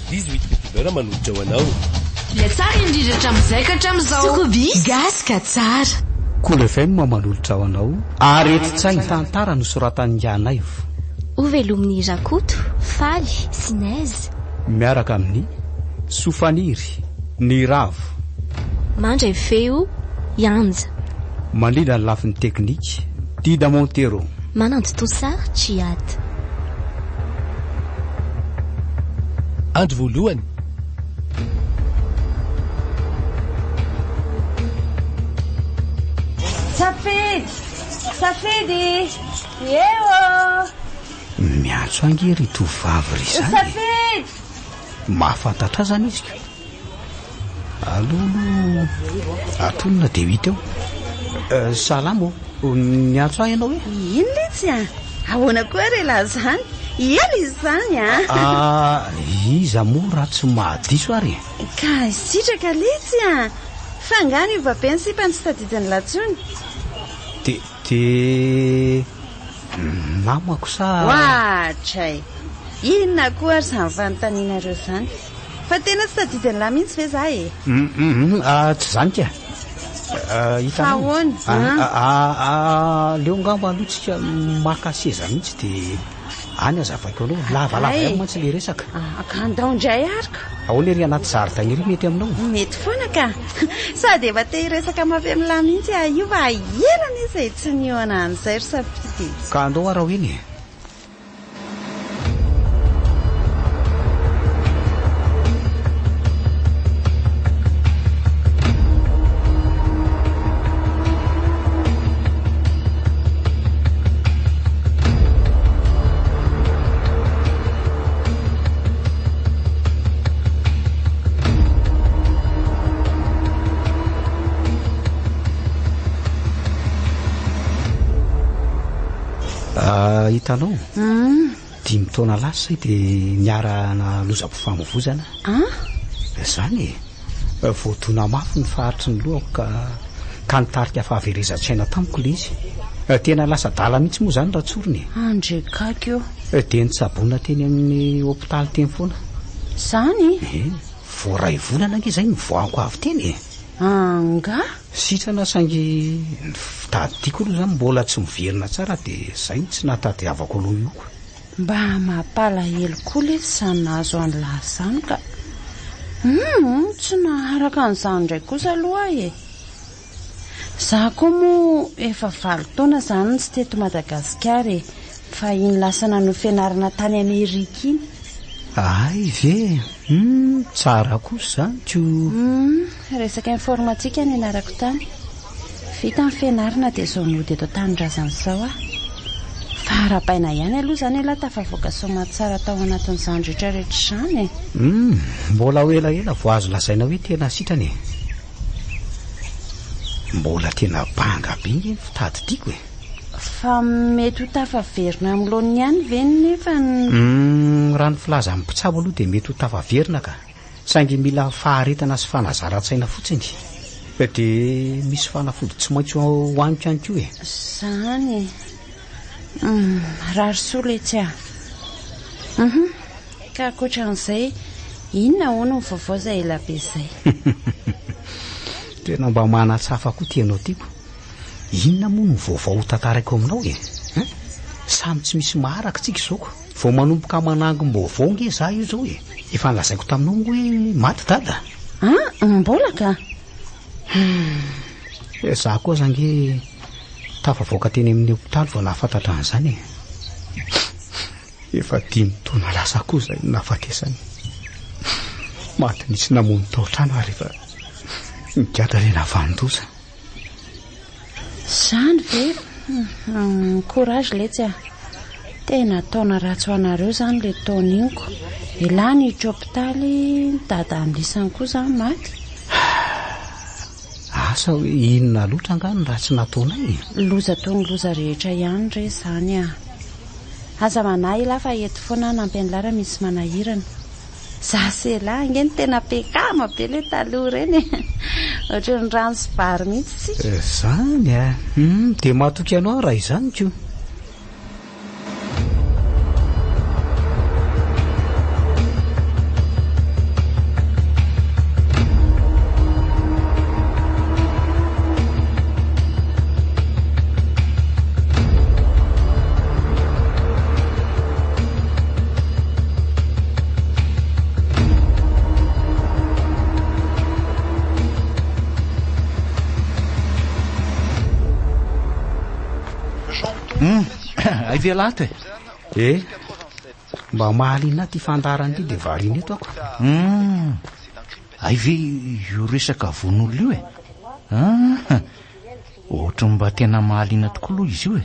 18 décibels manolotra ho anao. Le tsara indrindra hatramin'izay ka hatramin'izao Sokobis gaska tsara. Cool FM manolotra ho anao ary etitsainy tantara no soratan'ny Anaivo. Ovelomin'ny Rakoto, Faly, Sinaizy. Miaraka amin'ny Sofaniry, ny Ravo. Mandray feo, Yanja. Mandrindra ny lafin'ny teknika, Dida Montero. Mananto Tosar, Chiat. Andro voalohany. Safidy, eo. Miantso angery tovavy ry zany. Safidy. Mahafantatra zany izy ka. Alolo atonona de hita eo. Salamo, miantso ahy ianao e? Ino letsy a? Ahoana koa re la zany? Ela izy zany a? Iza moa raha tsy mahadiso ary. Ka sitraka letsy a. Fangany io vabe ny sipany tsy tadidiny latsony. De namako sa ohatray. Inona koa ary samy vanontanianareo zany. Fa tena tsy tadidiny la mihitsy ve za e? Tsy zany ka. Hitanao. Leo ngamba alotsika maka seza mihitsy de any azavako anao lavalava ihany mantsy le resaka. Ka andao indray ary ka. Ahoana ry anaty zaridaina ery mety aminao? Mety foana ka. Sady efa te hiresaka mavy amin'ny lahy mihitsy io fa elana izay tsy nihoana an'izay ry safidy. Ka andao ara hoeny. Hitanao? 5 taona lasa de niarana lozam-pifamoivozana. Zany voatona mafy ny fahatry ny lohako ka nitarika fahaverezan-tsaina tamiko le izy. Tena lasa dala mihitsy moa zany raha tsoriny. Andrekaka io. De nitsabona teny amin'ny hôpitaly teny foana. Zany? Voaray volana ange zay mivoahako avy teny. Anga? Sitrana saingy tadiko aloha zany mbola tsy miverina tsara de zay tsy natadiavako aloha io. Mba mampalahelo koa le sany nahazo an'lahy zany ka. Tsy naharaka an'izany ndray kosa aloha e. Za koa moa efa 7 taona zany tsy teto Madagasikara e. Fa iny lasana no fianarana tany Amerika iny. Ay ve, tsara kosa zany tio. Resaka informatika ny anarako tany. Vita ny fianarana de zao mody eto tanindrazana zao a. Fa arapaina ihany aloha zany la tafavoaka soma tsara tao anatin'izany rehetrarehetra zany e. Mbola ho elaela vo azo lazaina hoe tena sitrany. Mbola tena banga be ny fitadidiako e. Fa mety ho tafaverina amin'ny loany ihany ve nefa raha ny filaza amin'ny mpitsabo aloha de mety ho tafaverina ka. Saingy mila faharetana sy fanazara-tsaina fotsiny. De misy fanafody tsy maintsy hoaniko ihany koa e. Zany rary soa letsy a. Ka ankoatran'izay inona hono ny vaovao izay ela be izay? Tena mba manatsafa koa tianao tiako. Inona moa ny vaovao tantaraiko aminao e? Samy tsy misy maharaka tsika izao ko. Vao manomboka manangom-baovao nge za io zao e. Efa nolazaiko taminao hoe maty dada. Mbola ka? Za koa zange tafavoaka teny amin'ny hôpitaly vao nahafantatra an'izany e. Efa 5 taona lasa koa zay nahafatesany. Maty nisy namono tao trano ary efa nikada le navandoza. Zany ve? Courage letsy a. Tena taona ratsy ho anareo zany le taona iniko. Elany hiditra hôpitaly dada andisany koa zany maty. Asa hoe inona loatra angano raha tsy nataonay? Loza tony loza rehetra ihany re zany a. Aza manahy la fa eto foana nampianlara misy manahirana. Za sela ngeny tena pekama be le taloha reny. Ohatry ny rano sy vary mihitsy tsika. Zany a. De matoky anao raha izany ko. ay velato mba mahaliana ty fandarany ty de variana eto ako. ay ve io resaka von'olona io ohatra mba tena mahaliana tokoa aloha izy io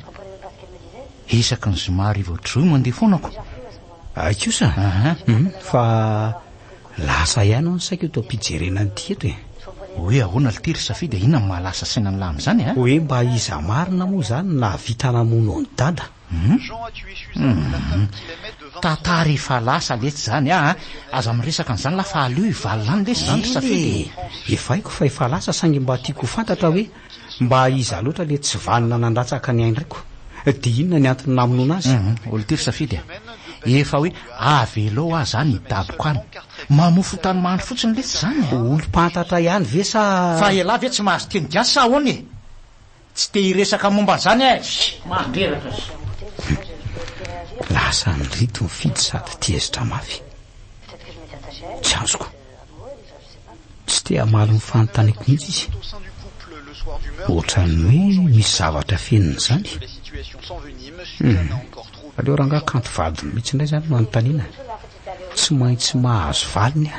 isaka ny zomary voatroy mandeha fonako kosa fa lasa ihany ao ny saika eto ampijerena nyty eto hoe ahoana litery safidy inona ny mahalasa saina ny lamy zany hoe mba iza marina moa zany na vita namono ny dada tatary efa lasa letsy zany aza miresaka n'izany lafa aleo ivalilany lesy zany safidy efa haiko fa efa lasa saingy mba tiako fantatra hoe mba iza loatra le tsy vanina nandratsaka ny aindraiko de inona ny antony namonoana azy olitery safidy efa hoe avelao a zany hidaboko any mamofo tany mandro fotsiny letsy zany olo-pantatra ihany ve sa fa ela ve tsy mahazo teny gasy sa ahoany tsy te hiresaka momba zany mandreraka lasa ny rito mifidy sady tiezitra mafy tsy azoko tsy te hamaly ny fanontaniako mihitsy izy ohatrany hoe misy zavatra feniny zany aleo raha nga kanto vadiny mihitsy indray zany manontaniana tsy maintsy mahazo valiny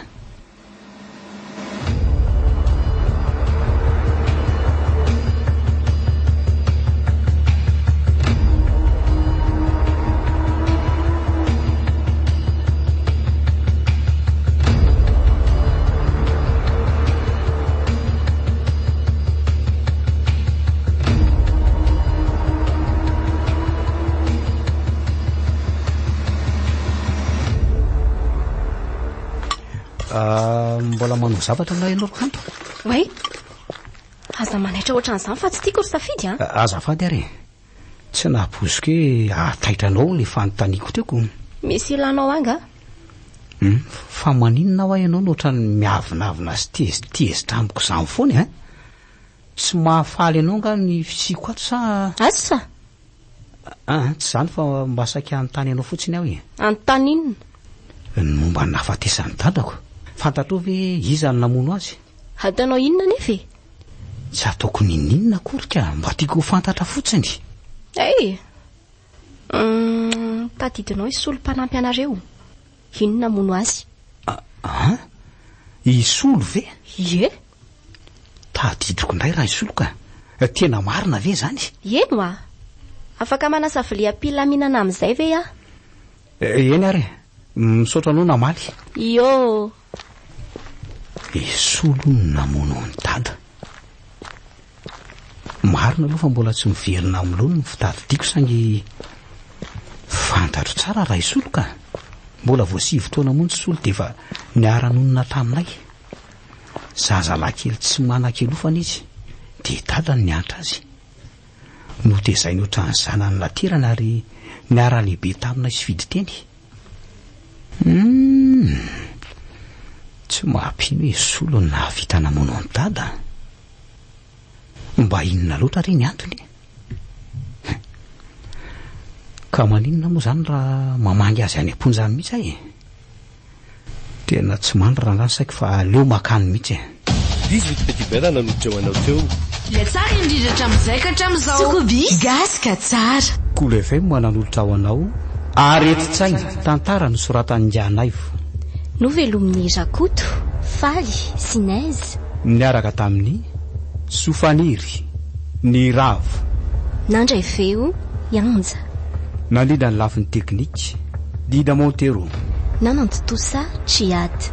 mbola manao zavatra na ianao kanto way aza manaitra ohatran'izany fa tsy tiako ry safidy azafady ary tsy nahapoiziko hoe ataitranao le fanontaniako teoko misy ilanao anga fa maninona ho ianao no ohatrany miavinavina sy tezitra ambiko izany foany tsy mahafaly ianao nga ny fisiko ato sa asa tsy zany fa mba saika anontany ianao fotsiny aho anontany inona momba ny nahafatesany dadako fantatrao ve iza ny namono azy ataonao inona nefa tsy ataoko ninina akory ka mba tiako fantatra fotsiny tadidinao isolom-panampy anareo inona mono azy isolo ve tadidiko indray raha isolo ka tena marina ve zany eno afaka manasaviliam-pilina mihinana amin'izay ve eny ary misaotra anao namaly isolo ny namono ny dada marina aloha fa mbola tsy miverina amin'lono ny fitadidiako saingy fantatro tsara raha isolo ka mbola voasivy fotoana montsy solo de efa niara-nonona taminay zazalakely tsy manan-kelofana izy de dada ny antra azy no tezay ny ohatran'ny zanany laterana ary niara-lehibe tamina sy fidy teny tsy mahampino hoe solo ny nahavita namono ny dada mba inona loatra re ny antony ka maninona moa zany raha mamangy azy any amponjany mihitsy ay tena tsy mandry raha zany saiko fa leo makany mihitsy 18 petibera nanoditra ho anao teo le tsara indrindra hatramin'izay ka hatramin'izao Sokobi gaska tsara Cool FM mananolotra ho anao areti-tsaina tantara no soratan'ny Ngianaivo novelomin'ny Rakoto Faly Sinaise niaraka tamin'ny Sofaniry ny Ravo nandray feo Yanja nalina ny lafin'ny teknika Dida Montero nanantotosa Triade